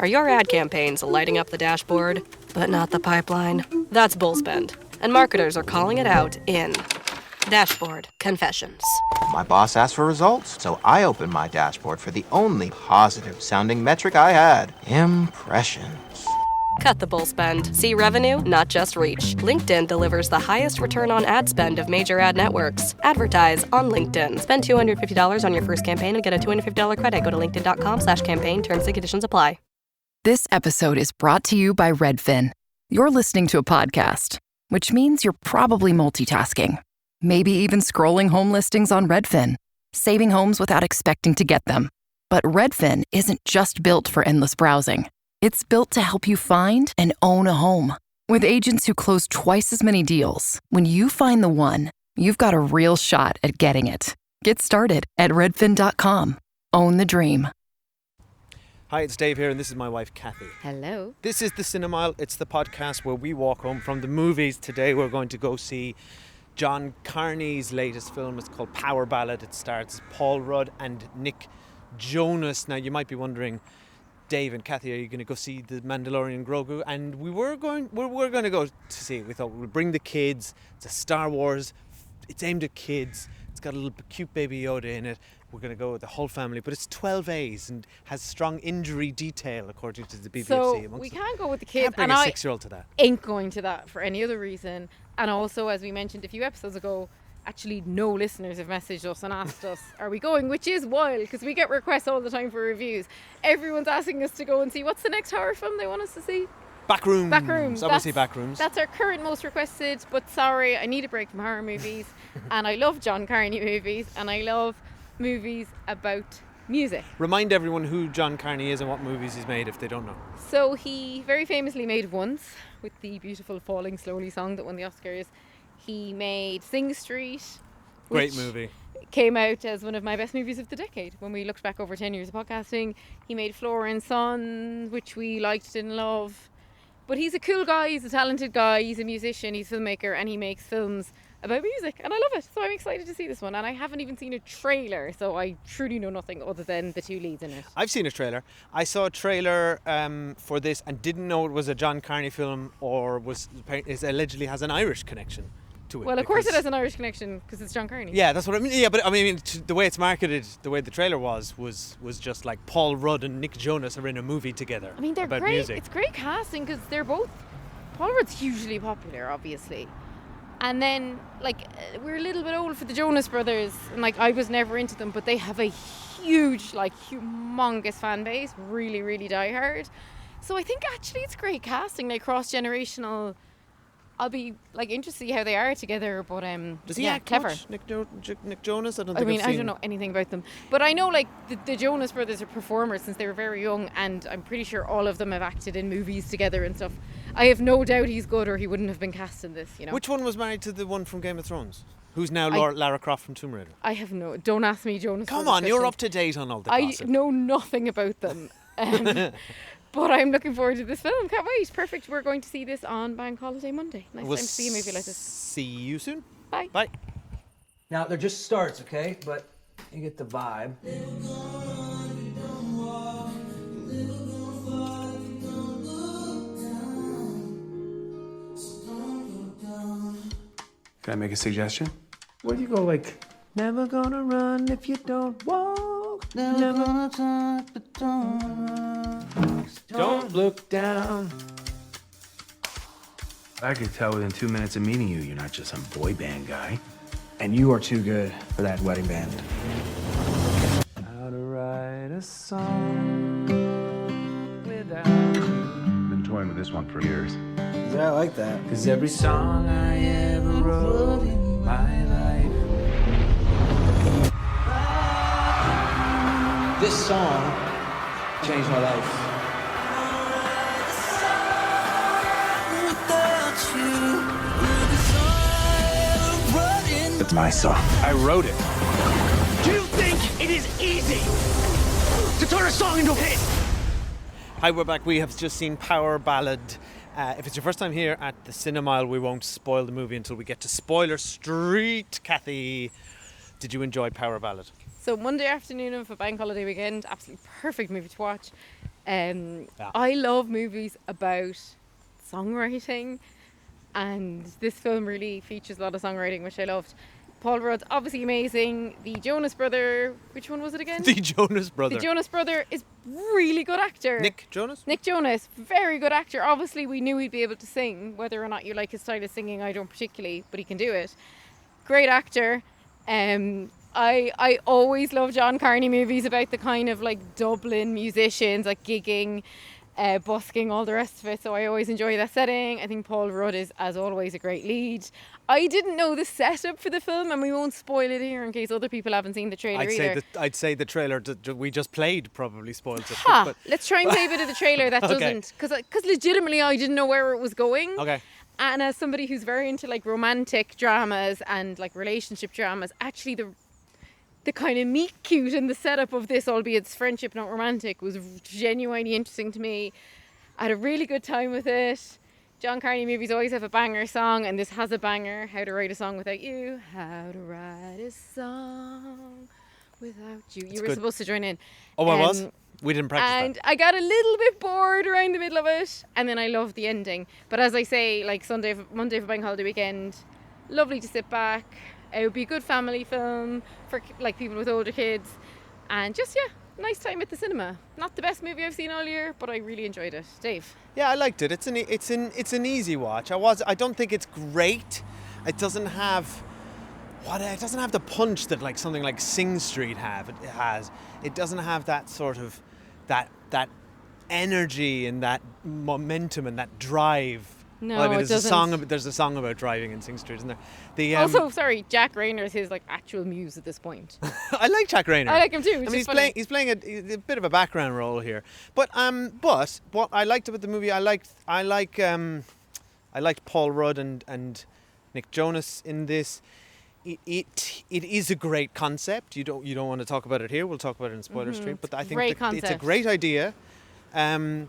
Are your ad campaigns lighting up the dashboard, but not the pipeline? That's bullspend, and marketers are calling it out in Dashboard Confessions. My boss asked for results, so I opened my dashboard for the only positive-sounding metric I had: impressions. Cut the bull spend. See revenue, not just reach. LinkedIn delivers the highest return on ad spend of major ad networks. Advertise on LinkedIn. Spend $250 on your first campaign and get a $250 credit. Go to linkedin.com/campaign. Terms and conditions apply. This episode is brought to you by Redfin. You're listening to a podcast, which means you're probably multitasking. Maybe even scrolling home listings on Redfin, saving homes without expecting to get them. But Redfin isn't just built for endless browsing. It's built to help you find and own a home. With agents who close twice as many deals, when you find the one, you've got a real shot at getting it. Get started at redfin.com. Own the dream. Hi, it's Dave here, and this is my wife, Kathy. Hello. This is The Cinemile. It's the podcast where we walk home from the movies. Today we're going to go see John Carney's latest film. It's called Power Ballad. It stars Paul Rudd and Nick Jonas. Now, you might be wondering, Dave and Kathy, are you going to go see The Mandalorian Grogu? And we're going to go to see it. We thought we'll bring the kids. It's a Star Wars. It's aimed at kids. It's got a little cute baby Yoda in it. We're going to go with the whole family, but it's 12 A's and has strong injury detail, according to the BBC. So we can't go with the kids, can't bring and a 6-year-old to that. Ain't going to that for any other reason. And also, as we mentioned a few episodes ago, actually no listeners have messaged us and asked us, are we going? Which is wild, because we get requests all the time for reviews. Everyone's asking us to go and see, what's the next horror film they want us to see? Backrooms. Obviously Backrooms. That's our current most requested, but sorry, I need a break from horror movies. And I love John Carney movies, and I love movies about music. Remind everyone who John Carney is and what movies he's made if they don't know. So he very famously made Once, with the beautiful Falling Slowly song that won the Oscars. He made Sing Street, Great movie. Came out as one of my best movies of the decade when we looked back over 10 years of podcasting. He made Flora and Son, which we liked, didn't love. But he's a cool guy, he's a talented guy, he's a musician, he's a filmmaker, and he makes films about music, and I love it. So I'm excited to see this one, and I haven't even seen a trailer, so I truly know nothing other than the two leads in it. I've seen a trailer. I saw a trailer for this and didn't know it was a John Carney film, or it allegedly has an Irish connection to it. Well, of course it has an Irish connection because it's John Carney. Yeah, that's what I mean. Yeah, but I mean, the way it's marketed, the way the trailer was just like Paul Rudd and Nick Jonas are in a movie together. I mean, they're about great. music. It's great casting because they're both. Paul Rudd's hugely popular, obviously. And then, we're a little bit old for the Jonas Brothers, and I was never into them, but they have a huge, humongous fan base, really, really diehard. So I think actually it's great casting, cross-generational. I'll be interested to see how they are together, but does he act clever. much? Nick Jonas? I don't know anything about them, but I know the Jonas Brothers are performers since they were very young, and I'm pretty sure all of them have acted in movies together and stuff. I have no doubt he's good, or he wouldn't have been cast in this. Which one was married to the one from Game of Thrones? Who's now Lara Croft from Tomb Raider? Don't ask me Jonas. Come on, you're up to date on all the gossip. I know nothing about them. But I'm looking forward to this film. Can't wait. Perfect. We're going to see this on Bank Holiday Monday. Nice time to see a movie like this. See you soon. Bye. Bye. Now, they're just starts, okay? But you get the vibe. Can I make a suggestion? What do you go never gonna run if you don't walk, never gonna talk, but don't run. Don't look down. I could tell within 2 minutes of meeting you, you're not just some boy band guy. And you are too good for that wedding band. How to write a song without you. Been toying with this one for years. Yeah, I like that. 'Cause every song I ever wrote in my life. This song changed my life. It's my song. I wrote it. Do you think it is easy to turn a song into a hit? Hi, we're back. We have just seen Power Ballad. If it's your first time here at the Cinemile, we won't spoil the movie until we get to Spoiler Street. Kathy, did you enjoy Power Ballad? So Monday afternoon of a bank holiday weekend, absolutely perfect movie to watch. I love movies about songwriting, and this film really features a lot of songwriting, which I loved. Paul Rudd's obviously amazing. The Jonas brother, which one was it again? The Jonas brother. The Jonas brother is really good actor. Nick Jonas? Nick Jonas, very good actor. Obviously, we knew he'd be able to sing. Whether or not you like his style of singing, I don't particularly, but he can do it. Great actor. I always love John Carney movies about the kind of like Dublin musicians, like gigging, busking, all the rest of it. So I always enjoy that setting. I think Paul Rudd is, as always, a great lead. I didn't know the setup for the film, and we won't spoil it here in case other people haven't seen the trailer either. I'd say the trailer we just played probably spoils it. But let's try and play a bit of the trailer that doesn't, because legitimately I didn't know where it was going. Okay. And as somebody who's very into like romantic dramas and like relationship dramas, actually the kind of meet cute and the setup of this, albeit it's friendship not romantic, was genuinely interesting to me. I had a really good time with it. John Carney movies always have a banger song, and this has a banger. How to Write a Song Without You. How to Write a Song Without You. You were supposed to join in. Oh, I was? We didn't practice and I got a little bit bored around the middle of it, and then I loved the ending. But as I say, like Monday for Bank Holiday weekend, lovely to sit back. It would be a good family film for like people with older kids, and just nice time at the cinema. Not the best movie I've seen all year, but I really enjoyed it. Dave? Yeah, I liked it. It's an easy watch. I don't think it's great. It doesn't have the punch that like something like Sing Street has. It doesn't have that sort of that energy and that momentum and that drive. No, well, I mean, it doesn't. There's a song about driving in Sing Street, isn't there? Also, sorry, Jack Rayner is his like actual muse at this point. I like Jack Rayner. I like him too. I mean, he's playing a bit of a background role here. But what I liked about the movie, I liked Paul Rudd and Nick Jonas in this. It is a great concept. You don't want to talk about it here. We'll talk about it in Spoiler Street. But I think it's a great idea. And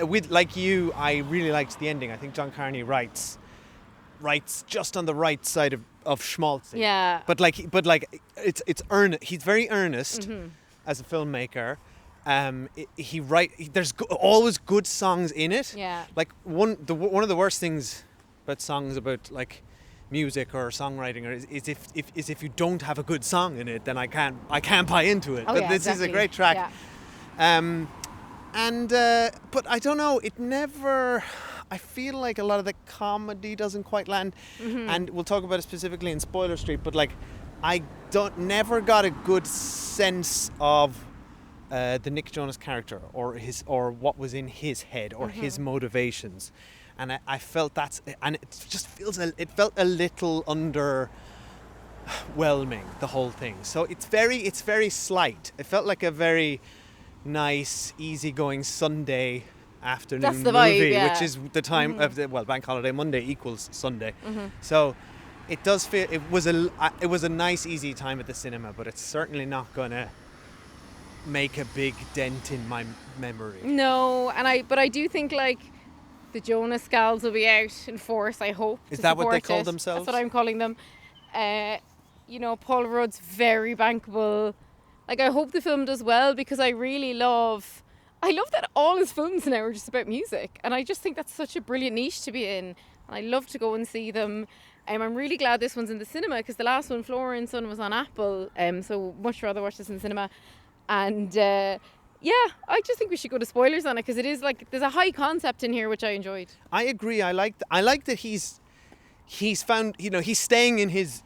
with like you, I really liked the ending. I think John Carney writes just on the right side of schmaltzy. Yeah. But it's earnest. He's very earnest as a filmmaker. There's always good songs in it. Yeah. Like one of the worst things about songs about like music or songwriting is if you don't have a good song in it, then I can't buy into it. But this is a great track. Yeah. But I don't know, I feel like a lot of the comedy doesn't quite land, and we'll talk about it specifically in Spoiler Street, but like I never got a good sense of the Nick Jonas character or what was in his head or his motivations, and I felt it felt a little underwhelming, the whole thing. So it's very slight. It felt like a very nice, easygoing Sunday afternoon movie, which is the time of the Bank Holiday Monday equals Sunday. So it does feel it was a nice, easy time at the cinema, but it's certainly not gonna make a big dent in my memory. No, but I do think like the Jonas Gals will be out in force. I hope. Is that what they call themselves? That's what I'm calling them. Paul Rudd's very bankable. Like, I hope the film does well, because I really love that all his films now are just about music. And I just think that's such a brilliant niche to be in. And I love to go and see them. I'm really glad this one's in the cinema, because the last one, Flora and Son, was on Apple. So much rather watch this in the cinema. And I just think we should go to spoilers on it, because it is like, there's a high concept in here, which I enjoyed. I agree. I like that he's found, he's staying in his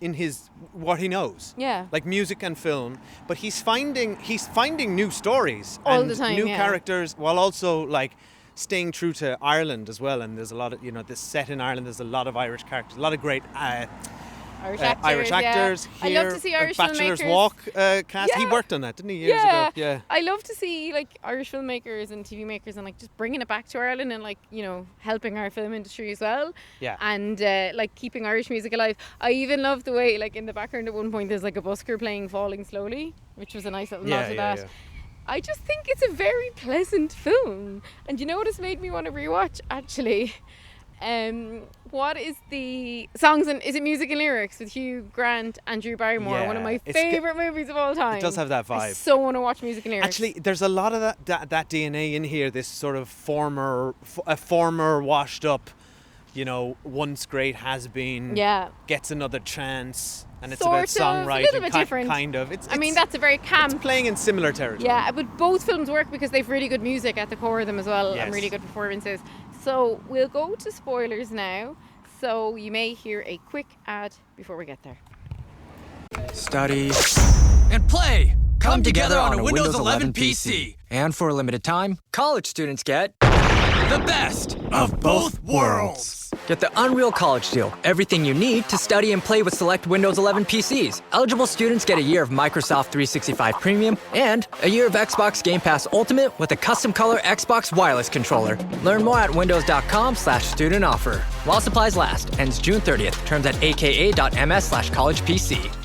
what he knows. Yeah. Like music and film, but he's finding new stories all and the time, new characters, while also like staying true to Ireland as well. And there's a lot of, this set in Ireland, there's a lot of Irish characters, a lot of great Irish actors. Yeah. Here, I love to see Irish Bachelor's filmmakers. Walk cast. Yeah. He worked on that, didn't he, years ago? Yeah. I love to see like Irish filmmakers and TV makers, and like just bringing it back to Ireland, and like, helping our film industry as well. Yeah. And like keeping Irish music alive. I even love the way, like, in the background at one point there's like a busker playing Falling Slowly, which was a nice little nod to that. Yeah. I just think it's a very pleasant film. And you know what has made me want to rewatch, actually? What is the songs and is it music and lyrics with Hugh Grant and Drew Barrymore? Yeah, One of my it's favorite movies of all time. It does have that vibe. I so want to watch music and lyrics. Actually, there's a lot of that DNA in here. This sort of former washed up, once great has been. Yeah. Gets another chance, and it's Sort about of, songwriting. a little bit different. Kind of. I mean, that's a very camp. It's playing in similar territory. Yeah, but both films work because they've really good music at the core of them as well, Yes. and really good performances. So we'll go to spoilers now. So you may hear a quick ad before we get there. Study and play come together on a Windows 11 PC. And for a limited time, college students get the best of both worlds. Get the Unreal College Deal. Everything you need to study and play with select Windows 11 PCs. Eligible students get a year of Microsoft 365 Premium and a year of Xbox Game Pass Ultimate with a custom color Xbox wireless controller. Learn more at windows.com/student offer. While supplies last. Ends June 30th. Terms at aka.ms/collegepc.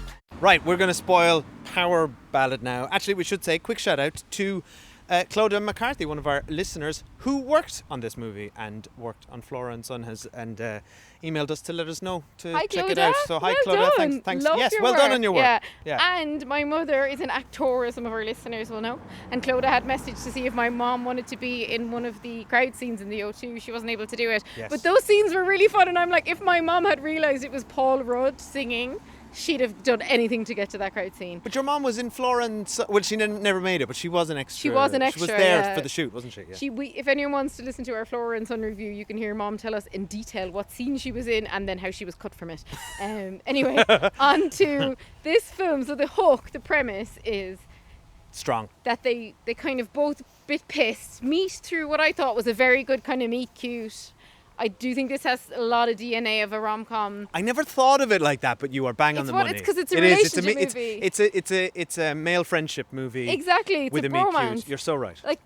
Right, we're going to spoil Power Ballad now. Actually, we should say quick shout out to Clodagh McCarthy, one of our listeners who worked on this movie and worked on Flora and Son, emailed us to let us know to Hi, check it Clodagh. out. So hi, Well Clodagh. done. Thanks. Loved Yes, your well done work. on your work. Yeah. And my mother is an actor, as some of our listeners will know. And Clodagh had messaged to see if my mom wanted to be in one of the crowd scenes in the O2. She wasn't able to do it. Yes. But those scenes were really fun. And I'm like, if my mom had realised it was Paul Rudd singing, she'd have done anything to get to that crowd scene. But your mom was in Flora and Son. Well, she never made it, but she was an extra. She was an extra, She was there yeah. for the shoot, wasn't she? Yeah. If anyone wants to listen to our Flora and Son review, you can hear Mom tell us in detail what scene she was in and then how she was cut from it. Anyway, on to this film. So the hook, the premise is Strong. that they kind of both bit pissed meet through what I thought was a very good kind of meet cute. I do think this has a lot of DNA of a rom-com. I never thought of it like that, but you are bang on the money. It's because it's a It is. relationship movie. It's a male friendship movie. Exactly, it's with a a meet bromance. cute. You're so right. Like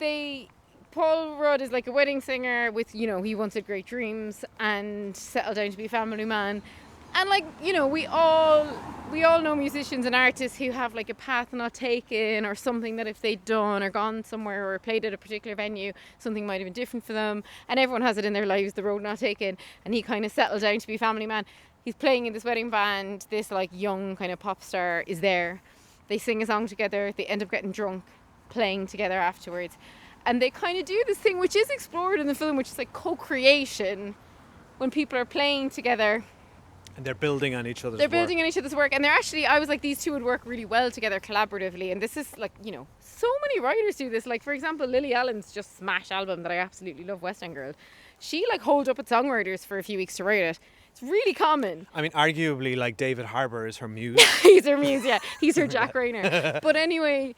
Paul Rudd is like a wedding singer with, he once had great dreams and settled down to be a family man. And we all know musicians and artists who have like a path not taken or something that if they'd done or gone somewhere or played at a particular venue, something might have been different for them. And everyone has it in their lives, the road not taken. And he kind of settled down to be a family man. He's playing in this wedding band. This like young kind of pop star is there. They sing a song together. They end up getting drunk, playing together afterwards. And they kind of do this thing which is explored in the film, which is like co-creation when people are playing together. And they're building on each other's They're work. building on each other's work. And they're actually, I was like, these two would work really well together collaboratively. And this is like, so many writers do this. Like, for example, Lily Allen's just smash album that I absolutely love, West End Girl. She like holed up with songwriters for a few weeks to write it. It's really common. I mean, arguably, like David Harbour is her muse. He's her muse, yeah. He's her Jack Rayner. But anyway,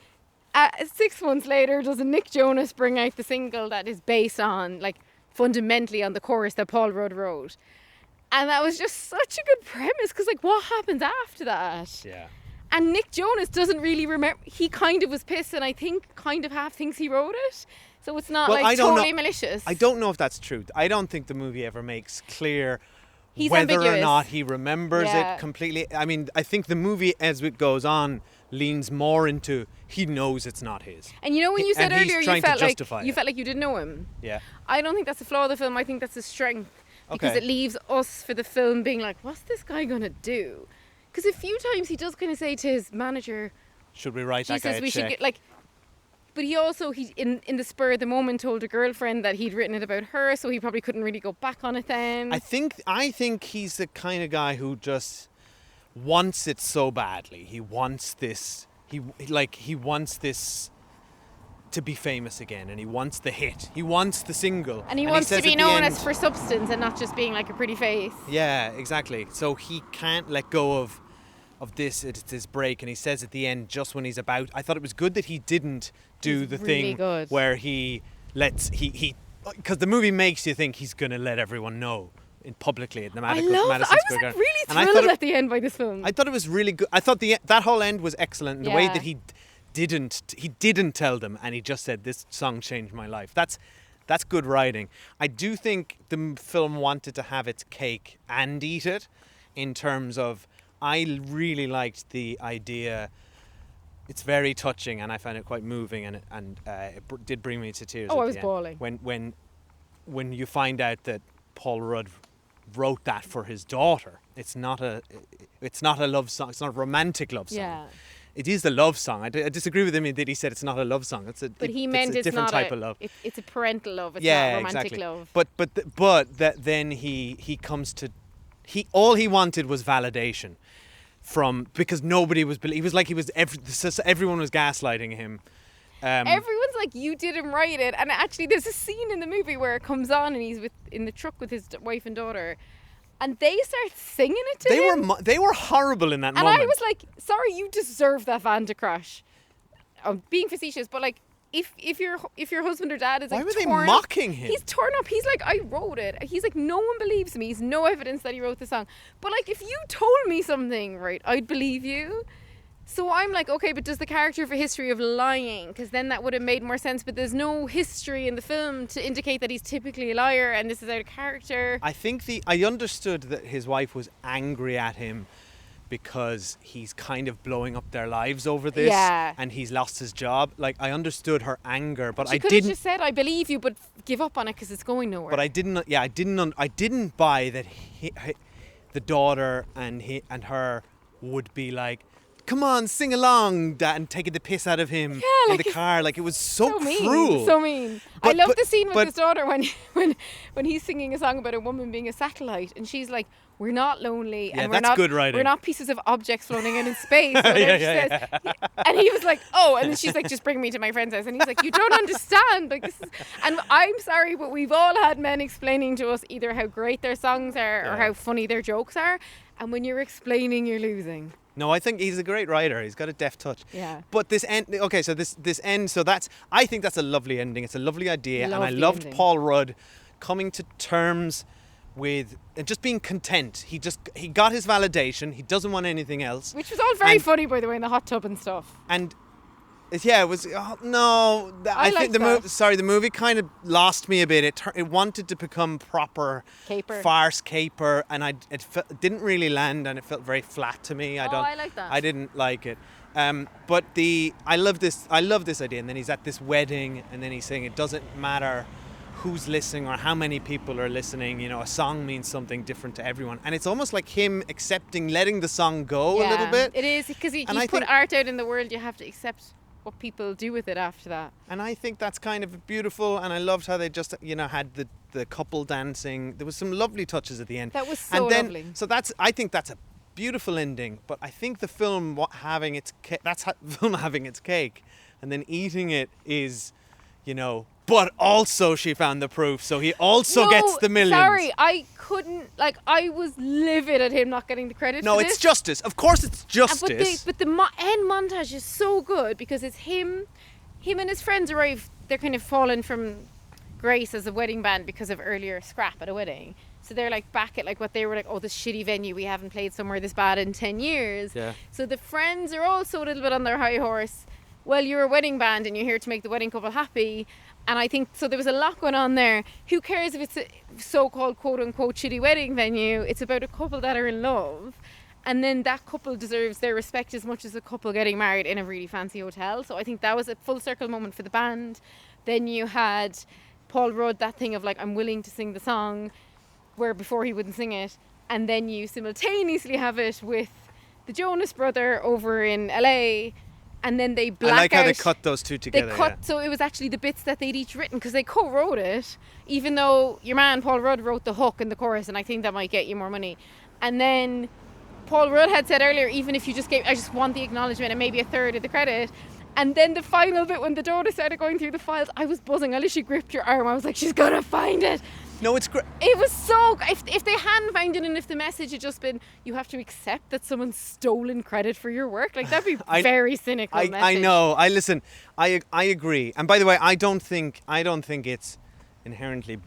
6 months later, doesn't Nick Jonas bring out the single that is based on, like, fundamentally on the chorus that Paul Rudd wrote. And that was just such a good premise because, like, what happens after that? Yeah. And Nick Jonas doesn't really remember. He kind of was pissed and I think kind of half thinks he wrote it. So it's not Well, I don't totally know. malicious. I don't know if that's true. I don't think the movie ever makes clear He's whether or ambiguous. not he remembers Yeah. it completely. I mean, I think the movie, as it goes on, leans more into he knows it's not his. And when you said and he's earlier you trying to felt justify you it. felt like you didn't know him. Yeah. I don't think that's a flaw of the film. I think that's a strength because Okay. it leaves us for the film being like, what's this guy gonna do? Because a few times he does kind of say to his manager, Should we write that guy Jesus, a we check? should get like. But he also in the spur of the moment told a girlfriend that he'd written it about her, so he probably couldn't really go back on it then. I think he's the kind of guy who just wants it so badly. He wants this. He wants this to be famous again, and he wants the hit. He wants the single. and he wants to says be at the known end- as for substance and not just being like a pretty face. Yeah, exactly. So he can't let go of this. It's his break, and he says at the end, just when he's about. I thought it was good that he didn't do He's the really thing good. where he lets because the movie makes you think he's gonna let everyone know in publicly at the I Madison love. I Square was like Garden. really And I thrilled thought at the end by this film. I thought it was really good. I thought that whole end was excellent. And the way Yeah. that he didn't tell them, and he just said, "This song changed my life." That's good writing. I do think the film wanted to have its cake and eat it, in terms of I really liked the idea. It's very touching, and I found it quite moving, and it did bring me to tears. Oh, at I was the end. bawling. When you find out that Paul Rudd wrote that for his daughter. It's not a love song. It's not a romantic love song. Yeah. It is the love song. I disagree with him that he said it's not a love song. He meant it's a different type of love. It's a parental love. It's not romantic love. But then he comes to all he wanted was validation because nobody was. He was like everyone was gaslighting him. Everyone's like, you didn't write it. And actually, there's a scene in the movie where it comes on and he's in the truck with his wife and daughter. And they start singing it to him. They were horrible in that and moment. I was like, sorry, you deserve that van to crash. I'm being facetious, but like, if your husband or dad is like, why were they mocking him? He's torn up. He's like, I wrote it. He's like, no one believes me. He's no evidence that he wrote the song. But like, if you told me something, right, I'd believe you. So I'm like, okay, but does the character have a history of lying? Because then that would have made more sense. But there's no history in the film to indicate that he's typically a liar and this is out of character. I understood that his wife was angry at him because he's kind of blowing up their lives over this. Yeah. And he's lost his job. Like, I understood her anger, but she could have just said, I believe you, but give up on it because it's going nowhere. But I didn't buy that the daughter and her would be like, come on, sing along, Dad, and taking the piss out of him in the car. Like, it was so cruel. So mean. I love the scene with his daughter when he's singing a song about a woman being a satellite, and she's like, we're not lonely, and we're not pieces of objects floating in space. And he was like, oh, and then she's like, just bring me to my friend's house, and he's like, you don't understand. Like, this is, and I'm sorry, but we've all had men explaining to us either how great their songs are or how funny their jokes are, and when you're explaining, you're losing. No, I think he's a great writer. He's got a deft touch. Yeah. But this end, okay, so this end, so I think that's a lovely ending. It's a lovely idea. And I loved ending. Paul Rudd coming to terms with just being content. He got his validation. He doesn't want anything else. Which was all very funny, by the way, in the hot tub and stuff. And it was I think the movie kind of lost me a bit. It wanted to become proper farce caper, and it didn't really land, and it felt very flat to me. I like that. I didn't like it. But I love this idea. And then he's at this wedding, and then he's saying it doesn't matter who's listening or how many people are listening. You know, a song means something different to everyone, and it's almost like him letting the song go a little bit. It is, because he put art out in the world. You have to accept what people do with it after that. And I think that's kind of beautiful, and I loved how they just, had the couple dancing. There was some lovely touches at the end. That was so lovely. So I think that's a beautiful ending, but I think the film having its cake and then eating it is, but also she found the proof, so he also gets the millions. Sorry, I couldn't, I was livid at him not getting the credit No, for it's this. justice. Of course it's justice. But the end montage is so good because it's him and his friends arrive. They're kind of fallen from grace as a wedding band because of earlier scrap at a wedding. So they're back at what they were like, oh, this shitty venue, we haven't played somewhere this bad in 10 years. Yeah. So the friends are also a little bit on their high horse. Well, you're a wedding band and you're here to make the wedding couple happy. And I think, so there was a lot going on there. Who cares if it's a so-called quote-unquote shitty wedding venue? It's about a couple that are in love. And then that couple deserves their respect as much as a couple getting married in a really fancy hotel. So I think that was a full circle moment for the band. Then you had Paul Rudd, that thing of I'm willing to sing the song, where before he wouldn't sing it. And then you simultaneously have it with the Jonas brother over in LA. And then they black out. I like how they cut those two together. So it was actually the bits that they'd each written, because they co-wrote it, even though your man Paul Rudd wrote the hook and the chorus, and I think that might get you more money. And then Paul Rudd had said earlier, even if you I just want the acknowledgement and maybe a third of the credit. And then the final bit, when the daughter started going through the files, I was buzzing. I literally gripped your arm. I was like, she's gonna find it. No, it's great. It was so... If they hadn't found it, and if the message had just been, you have to accept that someone's stolen credit for your work, that'd be very cynical message. I know. I agree. And by the way, I don't think it's inherently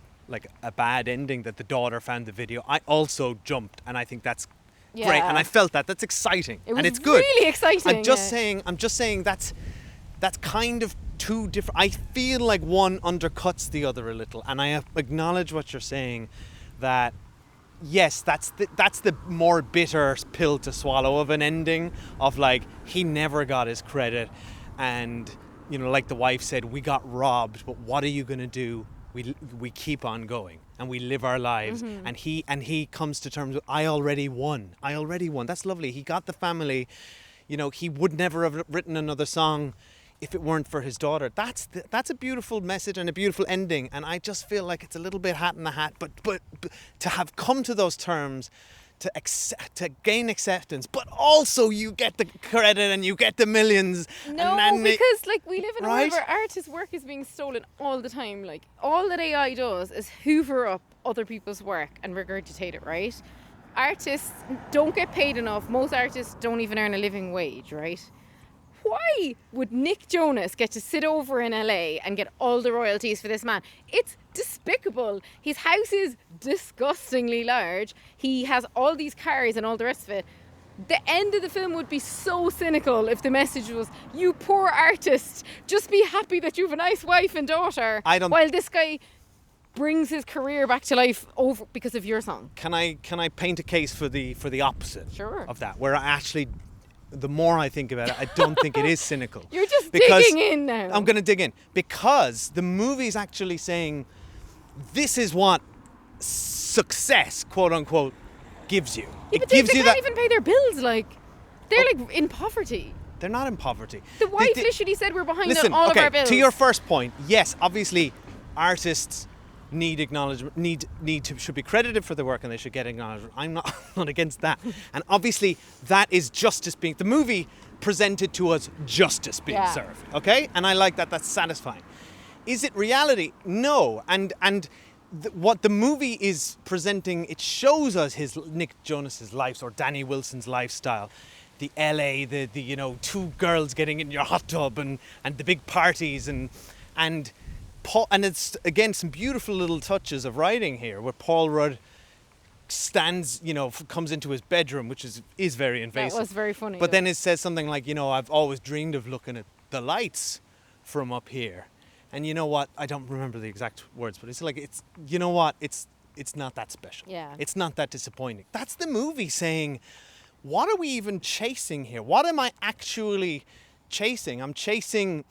a bad ending that the daughter found the video. I also jumped, and I think that's great. And I felt that. That's exciting. And it's good. Really exciting. I'm just saying that's kind of two different. I feel like one undercuts the other a little, and I acknowledge what you're saying, that yes, that's the more bitter pill to swallow of an ending of he never got his credit, and like the wife said, we got robbed, but what are you going to do we keep on going and we live our lives. And he comes to terms with, I already won. That's lovely. He got the family. You know, he would never have written another song if it weren't for his daughter. That's a beautiful message and a beautiful ending. And I just feel like it's a little bit hat in the hat, but to have come to those terms, to gain acceptance, but also you get the credit and you get the millions. No, because like we live in a world where artists' work is being stolen all the time. Like all that AI does is hoover up other people's work and regurgitate it, right? Artists don't get paid enough. Most artists don't even earn a living wage, right? Why would Nick Jonas get to sit over in LA and get all the royalties for this man? It's despicable. His house is disgustingly large. He has all these cars and all the rest of it. The end of the film would be so cynical if the message was, you poor artist, just be happy that you have a nice wife and daughter. While this guy brings his career back to life over because of your song. Can I paint a case for the opposite of that, where I actually, the more I think about it, I don't think it is cynical. You're just digging in now. I'm going to dig in because the movie's actually saying this is what success, quote unquote, gives you. Yeah, but they can't even pay their bills. Like they're like in poverty. They're not in poverty. The wife literally said we're behind on all of our bills. To your first point, yes, obviously, artists need acknowledgement, should be credited for their work and they should get acknowledgement. I'm not against that. And obviously that is justice being, the movie presented to us justice being served, okay? And I like that, that's satisfying. Is it reality? No. And what the movie is presenting, it shows us Nick Jonas's life, or Danny Wilson's lifestyle. The LA, the you know, two girls getting in your hot tub and the big parties and it's, again, some beautiful little touches of writing here where Paul Rudd stands, you know, comes into his bedroom, which is very invasive. That was very funny. But then it says something like, you know, I've always dreamed of looking at the lights from up here. And you know what? I don't remember the exact words, but it's like, you know what? It's not that special. Yeah. It's not that disappointing. That's the movie saying, what are we even chasing here? What am I actually chasing? I'm chasing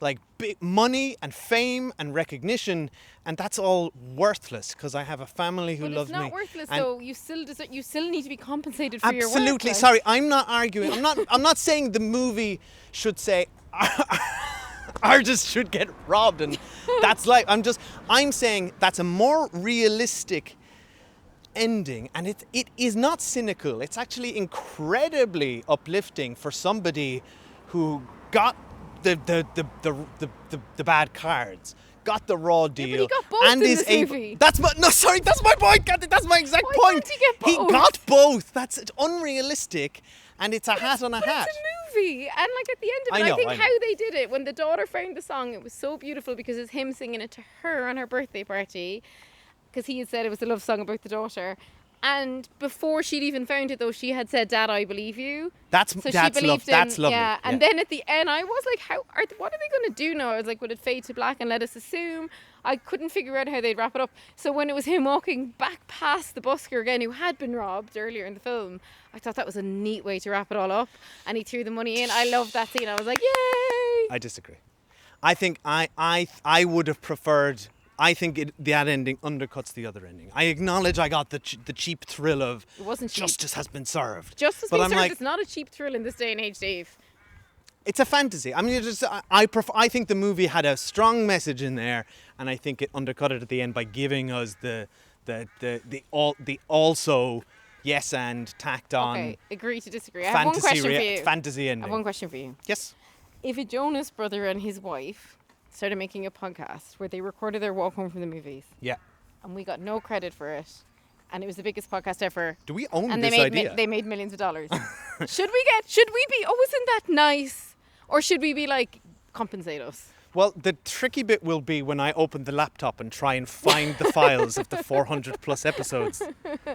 like big money and fame and recognition, and that's all worthless because I have a family who loves me. But it's not worthless though. You still need to be compensated for your work. Absolutely. Like. Sorry, I'm not arguing. I'm not saying the movie should say artists should get robbed and that's life. I'm saying that's a more realistic ending, and it is not cynical. It's actually incredibly uplifting for somebody who got the bad cards, got the raw deal, but he got both and in is this able. movie. That's my point, Kathy. That's my exact point. Can't he get both? He got both. That's unrealistic, and it's a hat on a hat. It's a movie, and like at the end of it, I think how they did it when the daughter found the song, it was so beautiful because it's him singing it to her on her birthday party, because he had said it was a love song about the daughter. And before she'd even found it, though, she had said, "Dad, I believe you." That's lovely. Yeah, and then at the end, I was like, what are they going to do now? I was like, would it fade to black and let us assume? I couldn't figure out how they'd wrap it up. So when it was him walking back past the busker again, who had been robbed earlier in the film, I thought that was a neat way to wrap it all up. And he threw the money in. I loved that scene. I was like, yay! I disagree. I think I would have preferred. I think that ending undercuts the other ending. I acknowledge I got the cheap thrill of it wasn't cheap. Justice has been served. Justice being served is not a cheap thrill in this day and age, Dave. It's a fantasy. I mean, I think the movie had a strong message in there, and I think it undercut it at the end by giving us the also yes and tacked on. Okay, agree to disagree. I have one question for you. Fantasy ending. I have one question for you. Yes. If a Jonas brother and his wife started making a podcast where they recorded their walk home from the movies. Yeah. And we got no credit for it. And it was the biggest podcast ever. Do we own and this idea? They made millions of dollars. Should we be, oh, isn't that nice? Or should we be like, compensate us? Well, the tricky bit will be when I open the laptop and try and find the files of the 400 plus episodes.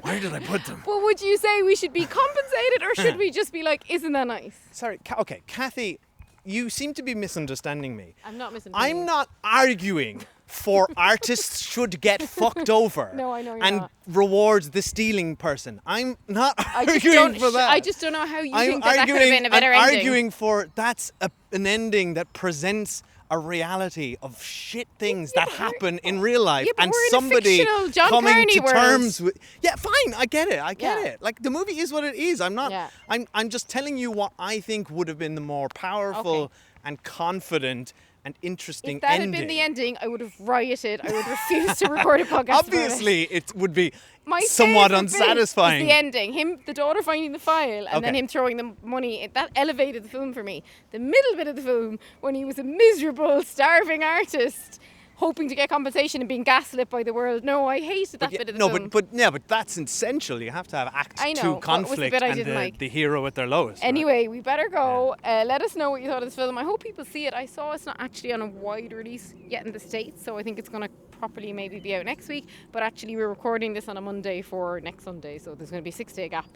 Where did I put them? Well, would you say we should be compensated or should we just be like, isn't that nice? Sorry, okay, Kathy, you seem to be misunderstanding me. I'm not misunderstanding. I'm not arguing for artists should get fucked over. No, I know you're and not. Rewards the stealing person. I'm not arguing for that. I just don't know how you think that could have been a better ending. I'm arguing for that's an ending that presents a reality of shit things that happen in real life, Yeah, but and we're in a somebody fictional John coming Carney to world. terms with. Yeah, fine, I get it. Yeah. It. Like, the movie is what it is. I'm not. Yeah. I'm just telling you what I think would have been the more powerful and confident and interesting If that ending. had been the ending, I would have rioted. I would refuse to record a podcast. Obviously, it would be My somewhat favourite bit unsatisfying. was the ending. The daughter finding the file, and then Okay. him throwing the money. That elevated the film for me. The middle bit of the film, when he was a miserable, starving artist, hoping to get compensation and being gaslit by the world. No, I hated that bit of the film. But that's essential. You have to have Act I 2 know, but it was the conflict bit I and didn't like. the hero at their lowest. right? Anyway, we better go. Let us know what you thought of this film. I hope people see it. I saw it's not actually on a wide release yet in the States, so I think it's going to properly maybe be out next week. But actually, we're recording this on a Monday for next Sunday, so there's going to be a 6-day gap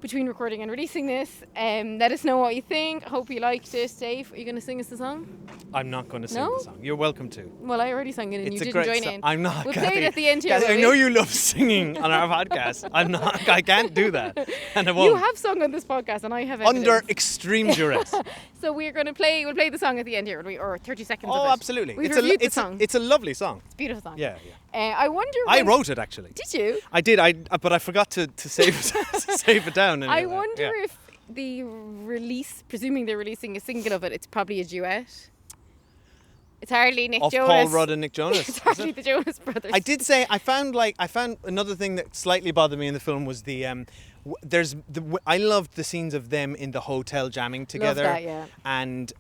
between recording and releasing this. Let us know what you think. I hope you liked it. Dave, are you going to sing us the song? I'm not going to sing No? the song. You're welcome to. Well, I already sang it and It's you a didn't great join song. in. I'm not. We'll Kathy. play it at the end here. Kathy, I will know we? you love singing on our podcast. I'm not. I can't do that, and I You won't. have sung on this podcast and I have Under evidence. extreme duress. So we'll play the song at the end here, or 30 seconds of it. Oh, absolutely. We've It's reviewed the it's song. it's a lovely song. It's a beautiful song. Yeah. I wonder. I when- wrote it actually. Did you? I did. But I forgot to save it save it down. I anyway. wonder Yeah. if the release, presuming they're releasing a single of it, it's probably a duet. It's hardly Nick Of Jonas. Paul Rudd and Nick Jonas. It's is hardly it? the Jonas Brothers. I did say I found another thing that slightly bothered me in the film was the I loved the scenes of them in the hotel jamming together. that, yeah. And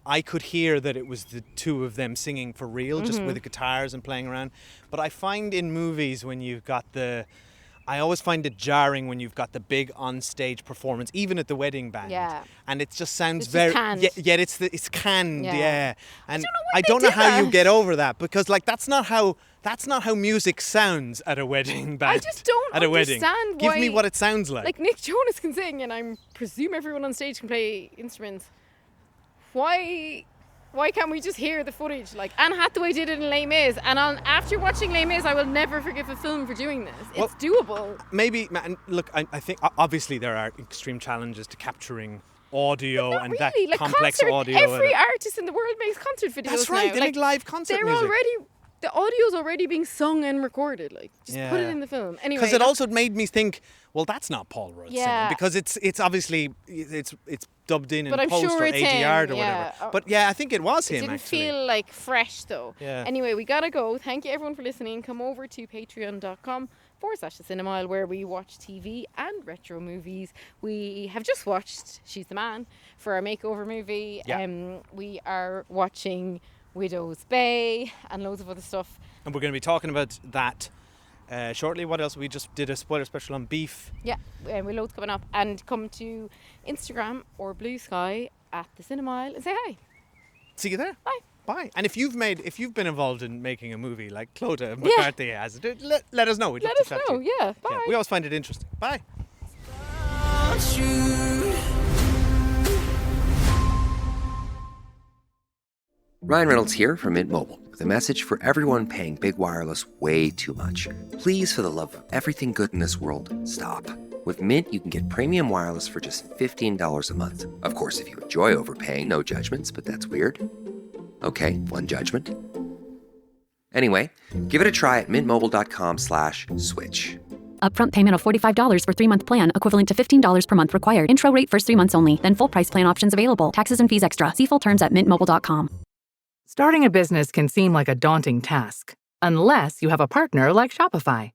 I could hear that it was the two of them singing for real, just Mm-hmm. with the guitars and playing around. But I find in movies when you've got I always find it jarring when you've got the big on-stage performance, even at the wedding band. Yeah. And it just sounds It's just very canned. Yet it's canned, Yeah. yeah. And I I don't don't know know why they how do you get that. over that, because like that's not how music sounds at a wedding band. I just don't at a wedding. understand Give me why- what it sounds like. Like Nick Jonas can sing, and I presume everyone on stage can play instruments. Why can't we just hear the footage? Like Anne Hathaway did it in Les Mis, and after watching Les Mis, I will never forgive a film for doing this. It's doable. Maybe, and look, I think obviously there are extreme challenges to capturing audio Not and really. that Like complex concert, audio. Every artist in the world makes concert videos. That's right, now. they make live concert They're music. the audio's already being sung and recorded. Like, just put it Yeah. in the film. Anyway, Because it also made me think, well, that's not Paul Rudd Yeah. singing, because it's obviously it's dubbed in But I'm post sure or it's ADR him, or yeah. whatever. But yeah, I think it was it him didn't actually. feel like fresh though. Yeah. Anyway, we gotta go. Thank you everyone for listening. Come over to patreon.com/thecinema where we watch TV and retro movies. We have just watched She's the Man for our makeover movie. Yeah. We are watching Widow's Bay and loads of other stuff. And we're going to be talking about that shortly. What else? We just did a spoiler special on Beef. Yeah, we're loads coming up. And come to Instagram or Blue Sky at the Cinemile and say hi. See you there. Bye. Bye. And if you've been involved in making a movie like Clodagh McCarthy has, let us know. We'd Let love us to chat know. to you. Yeah, bye. We always find it interesting. Bye. Ryan Reynolds here from Mint Mobile with a message for everyone paying big wireless way too much. Please, for the love of everything good in this world, stop. With Mint, you can get premium wireless for just $15 a month. Of course, if you enjoy overpaying, no judgments, but that's weird. Okay, one judgment. Anyway, give it a try at mintmobile.com/switch. Upfront payment of $45 for 3-month plan, equivalent to $15 per month required. Intro rate first 3 months only, then full price plan options available. Taxes and fees extra. See full terms at mintmobile.com. Starting a business can seem like a daunting task, unless you have a partner like Shopify.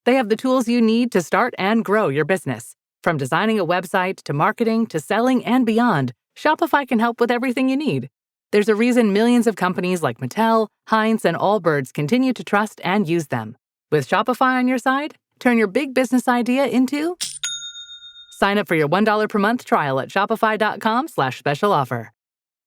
They have the tools you need to start and grow your business. From designing a website to marketing to selling and beyond, Shopify can help with everything you need. There's a reason millions of companies like Mattel, Heinz, and Allbirds continue to trust and use them. With Shopify on your side, turn your big business idea into... Sign up for your $1 per month trial at shopify.com/special offer.